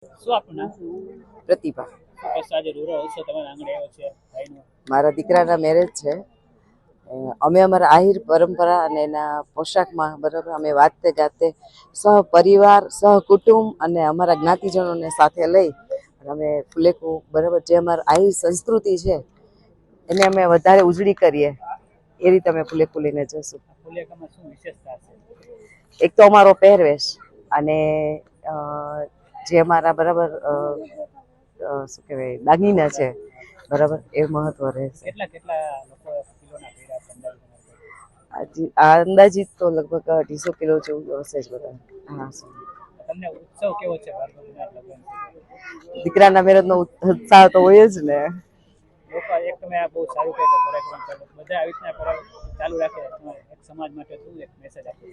શું આપનું નામ? પ્રતિભા. બસ આજે રૂરલ ઉત્સવ તમારા આંગણે આવ્યો છે ભાઈનો. મારા દીકરાના મેરેજ છે. અમે અમારા આહિર પરંપરા અને એના પોશાકમાં બરાબર અમે વાતે ગાતે સહપરિવાર સહકુટુંબ અને અમારા જ્ઞાતિજનોને સાથે લઈ અમે ફુલેકું બરાબર જે અમારા આહિર સંસ્કૃતિ છે એને અમે વધારે ઉજળી કરીએ એ રીતે અમે ફુલેકું લઈને જશું. ફુલેકામાં શું વિશેષતા છે? એક તો અમારો પહેરવેશ અને જે અમારા બરાબર શું કહેવાય દાગીના છે બરાબર એ મહત્વ રહેશે. કેટલા લોકો કિલોના ભેગા છે? આ અંદાજિત તો લગભગ 250 કિલો જેવું હશે જ બધા. હા. તમને ઉત્સવ કેવો છે? દીકરાના મેરેજનો ઉત્સાહ તો હોય જ ને. લોકો એક તમે આ બહુ સારું કહે છે બધા આવી રીતના ચાલુ રાખે એક સમાજ માટે શું એક મેસેજ આપો?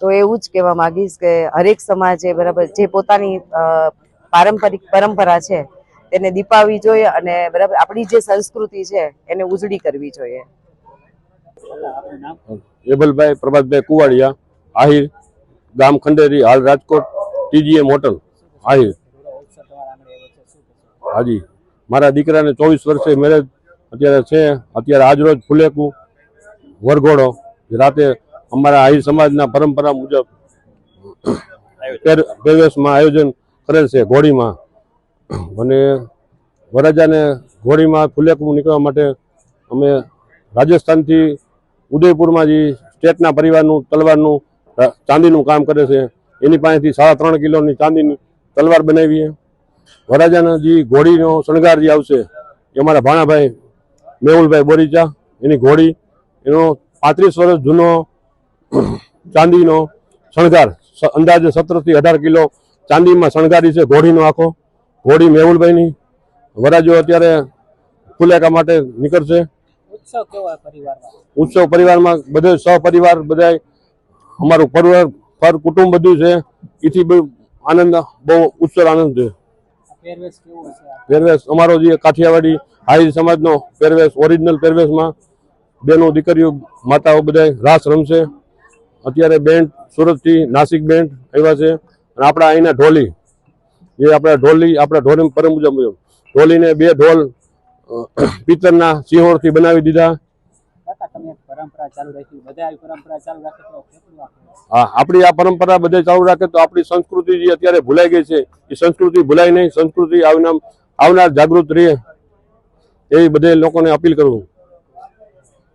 તો એવું જ કહેવા માંગીશ કે હરેક સમાજે બરાબર જે પોતાની પારંપરિક પરંપરા છે તેને દીપાવવી જોઈએ અને બરાબર આપણી જે સંસ્કૃતિ છે એને ઉજળી કરવી જોઈએ. એબલભાઈ પ્રભાતભાઈ કુવાડિયા, આહિર, ગામ ખંડેરી, હાલ રાજકોટ, TGM હોટલ આહિર. હાજી, મારા દીકરાને 24 વર્ષે મેરેજ અત્યારે છે. અત્યારે આજરોજ ફુલેકું વરઘોડો રાતે અમારા આહિર સમાજના પરંપરા મુજબ પહેરવેશમાં આયોજન કરેલ છે ઘોડીમાં. અને વરરાજાને ઘોડીમાં ફુલેકું નીકળવા માટે અમે રાજસ્થાનથી ઉદયપુરમાં જે સ્ટેટના પરિવારનું તલવારનું ચાંદીનું કામ કરે છે એની પાસેથી 3.5 કિલોની ચાંદીની તલવાર બનાવીએ. વરરાજાના જે ઘોડીનો શણગાર જે આવશે એ અમારા ભાણાભાઈ મેહુલભાઈ બોરીચા, એની ઘોડી એનો 35 વર્ષ જૂનો ચાંદીનો શણગાર અંદાજે 17 થી 18 કિલો ચાંદીમાં શણગારી છે ઘોડીનો આખો. ઘોડી મેહુલભાઈની. વરરાજો અત્યારે ફુલેકા માટે નીકળશે. ઉત્સવ કેવો પરિવારમાં? ઉત્સવ પરિવારમાં બધે સહપરિવાર બધા અમારું પરિવાર કુટુંબ બધું છે. એથી આનંદ બહુ ઉત્સવ આનંદ છે. પહેરવેશ કેવો છે? પહેરવેશ અમારો જે કાઠિયાવાડી આહિર સમાજનો પહેરવેશ ઓરિજિનલ પહેરવેશમાં બેનો દીકરીઓ માતાઓ બધા રાસ રમશે. અત્યારે બેન્ડ સુરતથી નાસિક બેન્ડ આવ્યા છે અને આપણા અહીંના ઢોલી જે આપણા ઢોલી પરમ મુજબ ઢોલીને 2 ઢોલ પિત્તરના સિંહોરથી બનાવી દીધા. હા, આપણી આ પરંપરા બધે ચાલુ રાખે તો આપણી સંસ્કૃતિ જે અત્યારે ભૂલાઈ ગઈ છે એ સંસ્કૃતિ ભૂલાય નહીં. સંસ્કૃતિ આવનાર જાગૃત રહે એવી બધે લોકોને અપીલ કરું.